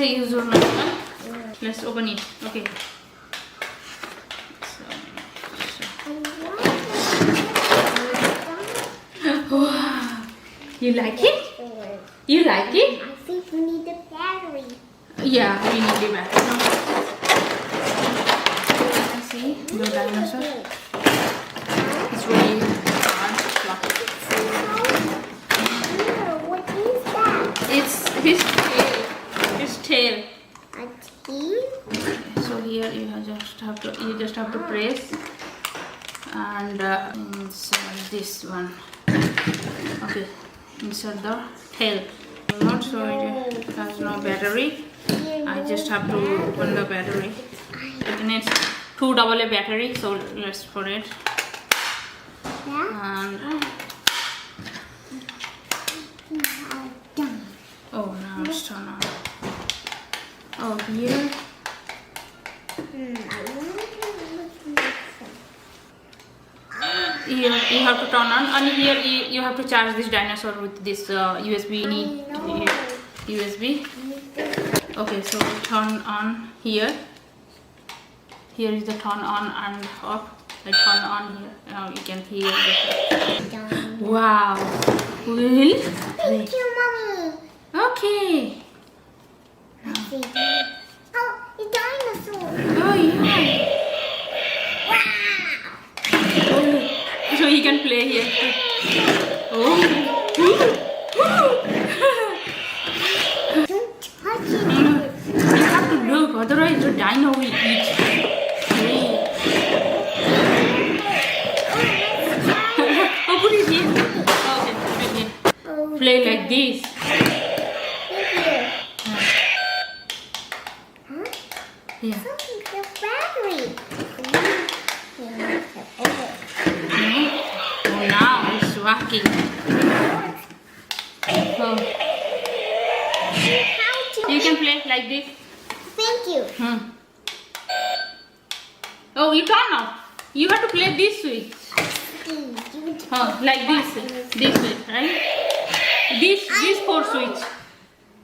say use your manual. Let's open it. Okay. Wow. You like it? You like it? I think we need the battery. Yeah, we need the battery. See the dinosaur. It's really hard to pluck. What is that? It's his tail. His tail. A tail? So here you just have to press and insert this one. Okay, insert the tail. Not so it has no battery. I just have to open the battery. It needs 2 AA battery, so let's put it. And oh, now it's turned on. Oh, here. Here you have to turn on, and here you have to charge this dinosaur with this USB. Need USB. Okay, so turn on here. Here is the turn on and off. I turn on here. Now you can hear it. Wow. Will? Thank you, Mommy. Okay. Oh, a dinosaur. Oh yeah. So you can play here. Oh. Don't touch it. You have to look, otherwise the dino will eat. Oh, put it here. Okay, put it here. Play like this. Yeah. The battery. Oh, now it's working. Oh. You can play like this. Thank you. Oh, you turn off. You have to play this way. Oh, like this way, right? These 4 switch.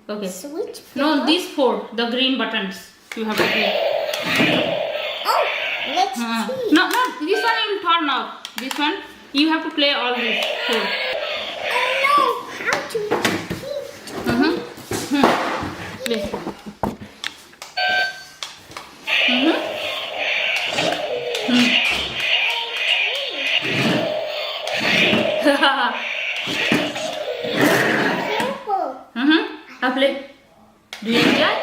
Okay. Switch? No, these 4, the green buttons. You have to play. Oh, let's see. No, this one you will turn off. This one, you have to play all these 4. Oh no, how to Play. Careful. I play. Do you enjoy?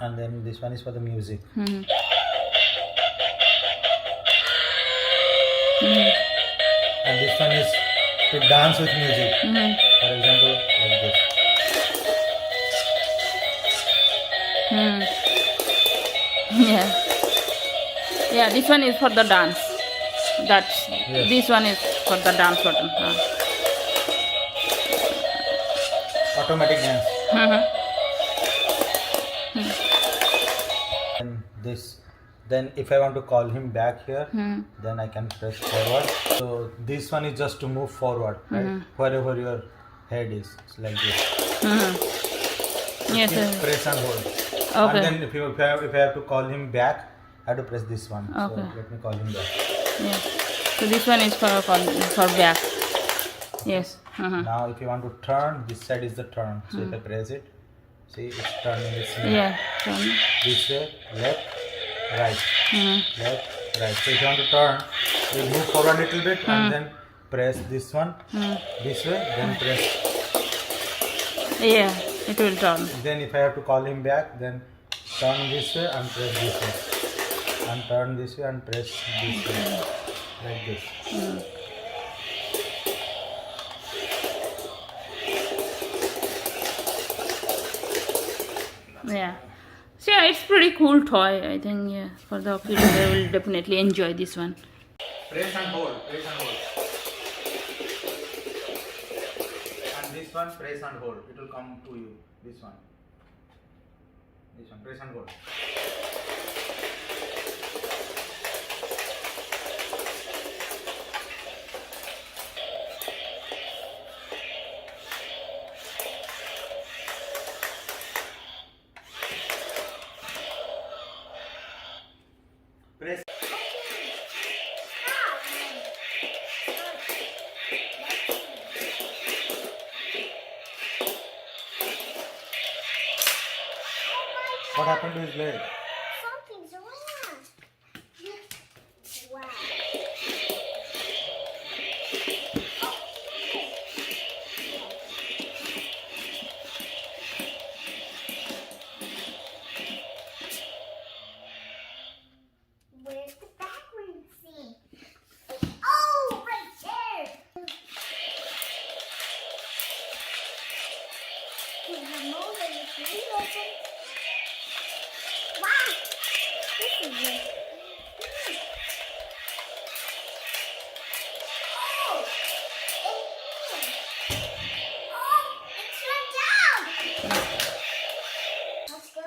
And then this one is for the music. And this one is to dance with music. For example, like this. Yeah. Yeah, this one is for the dance. Yes. This one is for the dance button. Automatic dance. And this. Then if I want to call him back here, then I can press forward. So this one is just to move forward, right? Wherever your head is. It's like this. Yes. Press and hold. Okay. And then if I have to call him back, I have to press this one. Okay. So let me call him back. Yeah. So this one is for back. Yes. Now if you want to turn, this side is the turn. So if I press it, see it's turning this way. Yeah. Turn. This way, left, right. Left, right. So if you want to turn, you move forward a little bit and then press this one this way, then press. Yeah, it will turn. Then if I have to call him back, then turn this way and press this way. And turn this way and press this way. Like this. Yeah. So yeah, it's pretty cool toy. I think yeah, for the kids they will definitely enjoy this one. Press and hold. Press and hold. And this one, press and hold. It will come to you. This one. This one. Press and hold. Press. What happened to his leg? Something's wrong. Wow. Where's the background scene? Oh, right there. Can you move it? Open? Wow. This is it. Oh, it's shut down. Let's go.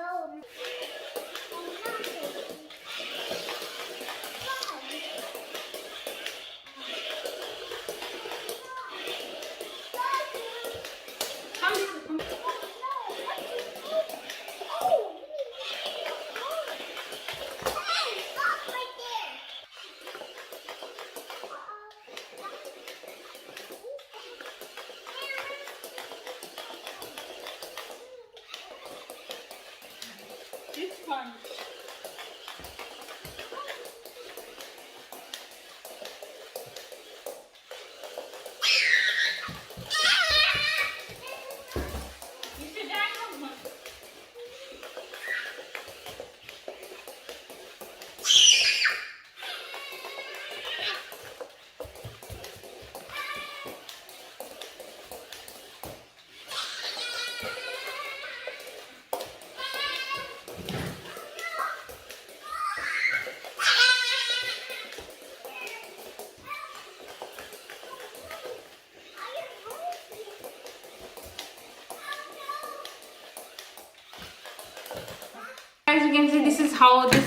It's fun. As you can see, this is how this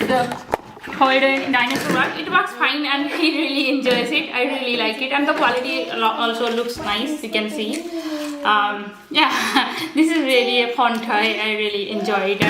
holder in Dinosaur works. It works fine and he really enjoys it. I really like it, and the quality also looks nice. You can see. Yeah, this is really a fun toy. I really enjoy it.